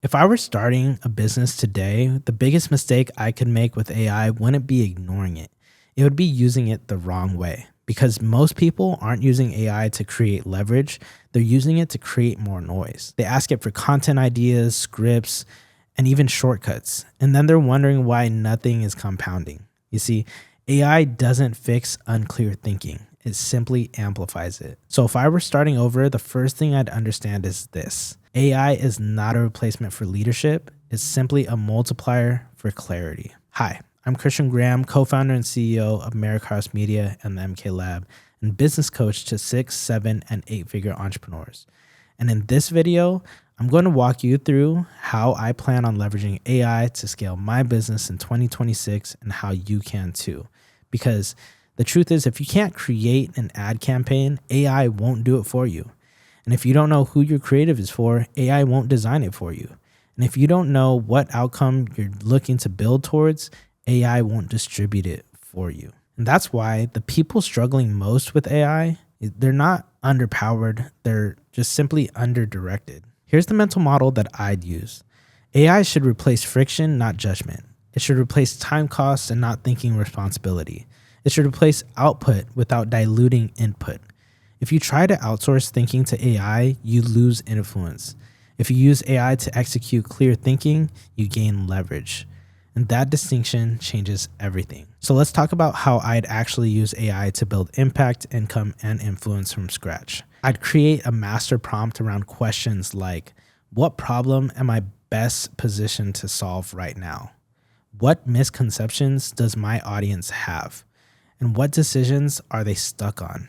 If I were starting a business today, the biggest mistake I could make with AI wouldn't be ignoring it. It would be using it the wrong way because most people aren't using AI to create leverage. They're using it to create more noise. They ask it for content ideas, scripts, and even shortcuts. And then they're wondering why nothing is compounding. You see, AI doesn't fix unclear thinking. It simply amplifies it. So if I were starting over, the first thing I'd understand is this. AI is not a replacement for leadership. It's simply a multiplier for clarity. Hi, I'm Christian Graham, co-founder and CEO of Americross Media and the MK Lab, and business coach to 6, 7, and 8-figure entrepreneurs. And in this video, I'm going to walk you through how I plan on leveraging AI to scale my business in 2026 and how you can too. Because the truth is, if you can't create an ad campaign, AI won't do it for you. And if you don't know who your creative is for, AI won't design it for you. And if you don't know what outcome you're looking to build towards, AI won't distribute it for you. And that's why the people struggling most with AI, they're not underpowered, they're just simply underdirected. Here's the mental model that I'd use. AI should replace friction, not judgment. It should replace time costs and not thinking responsibility. It should replace output without diluting input. If you try to outsource thinking to AI, you lose influence. If you use AI to execute clear thinking, you gain leverage. And that distinction changes everything. So let's talk about how I'd actually use AI to build impact, income, and influence from scratch. I'd create a master prompt around questions like, what problem am I best positioned to solve right now? What misconceptions does my audience have? And what decisions are they stuck on?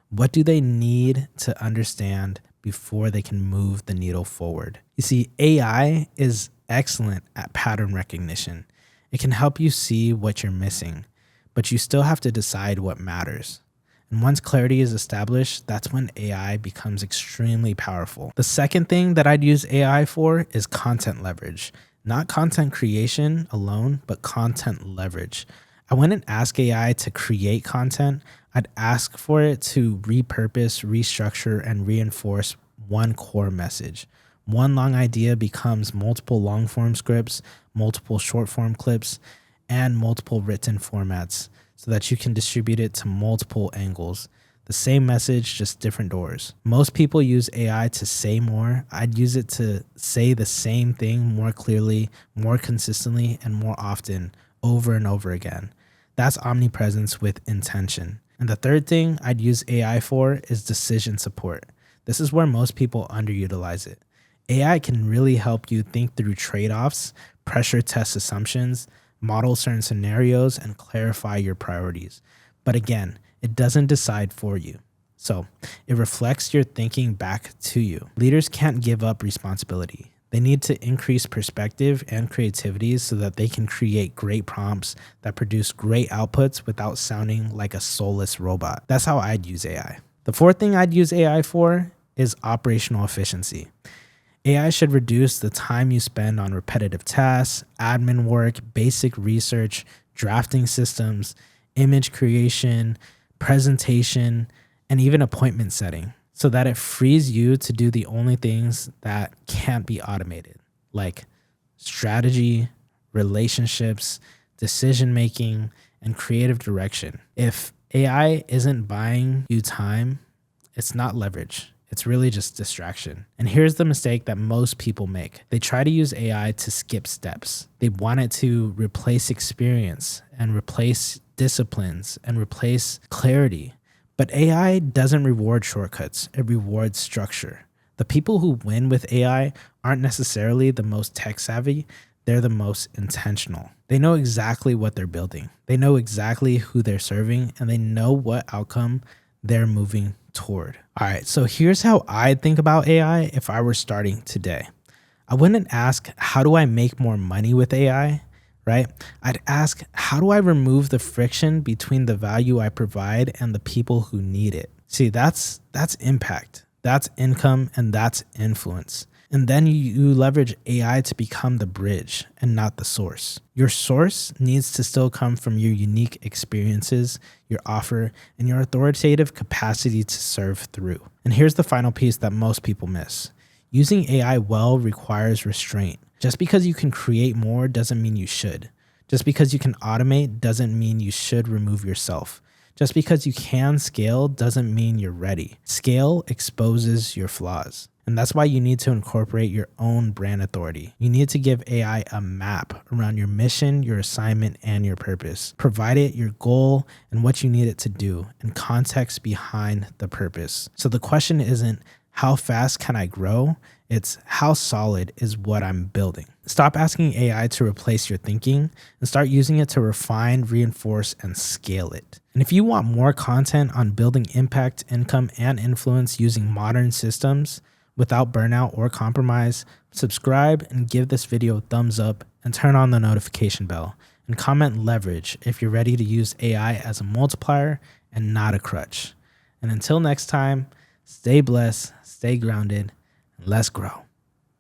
What do they need to understand before they can move the needle forward? You see, AI is excellent at pattern recognition. It can help you see what you're missing, but you still have to decide what matters. And once clarity is established, that's when AI becomes extremely powerful. The second thing that I'd use AI for is content leverage. Not content creation alone, but content leverage. I wouldn't ask AI to create content. I'd ask for it to repurpose, restructure, and reinforce one core message. One long idea becomes multiple long-form scripts, multiple short-form clips, and multiple written formats so that you can distribute it to multiple angles. The same message, just different doors. Most people use AI to say more. I'd use it to say the same thing more clearly, more consistently, and more often, over and over again. That's omnipresence with intention. And the third thing I'd use AI for is decision support. This is where most people underutilize it. AI can really help you think through trade-offs, pressure test assumptions, model certain scenarios, and clarify your priorities. But again, it doesn't decide for you. So it reflects your thinking back to you. Leaders can't give up responsibility. They need to increase perspective and creativity so that they can create great prompts that produce great outputs without sounding like a soulless robot. That's how I'd use AI. The fourth thing I'd use AI for is operational efficiency. AI should reduce the time you spend on repetitive tasks, admin work, basic research, drafting systems, image creation, presentation, and even appointment setting, so that it frees you to do the only things that can't be automated, like strategy, relationships, decision-making, and creative direction. If AI isn't buying you time, it's not leverage. It's really just distraction. And here's the mistake that most people make. They try to use AI to skip steps. They want it to replace experience and replace disciplines and replace clarity. But AI doesn't reward shortcuts. It rewards structure. The people who win with AI aren't necessarily the most tech savvy. They're the most intentional. They know exactly what they're building. They know exactly who they're serving, and they know what outcome they're moving toward. All right, so here's how I think about AI if I were starting today. I wouldn't ask, how do I make more money with AI, right? I'd ask, how do I remove the friction between the value I provide and the people who need it? See, that's impact, that's income, and that's influence. And then you leverage AI to become the bridge and not the source. Your source needs to still come from your unique experiences, your offer, and your authoritative capacity to serve through. And here's the final piece that most people miss. Using AI well requires restraint. Just because you can create more doesn't mean you should. Just because you can automate doesn't mean you should remove yourself. Just because you can scale doesn't mean you're ready. Scale exposes your flaws. And that's why you need to incorporate your own brand authority. You need to give AI a map around your mission, your assignment, and your purpose. Provide it your goal and what you need it to do, and context behind the purpose. So the question isn't, how fast can I grow? It's how solid is what I'm building. Stop asking AI to replace your thinking and start using it to refine, reinforce, and scale it. And if you want more content on building impact, income, and influence using modern systems without burnout or compromise, subscribe and give this video a thumbs up and turn on the notification bell. And comment leverage if you're ready to use AI as a multiplier and not a crutch. And until next time, stay blessed, stay grounded, and let's grow.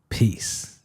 Peace.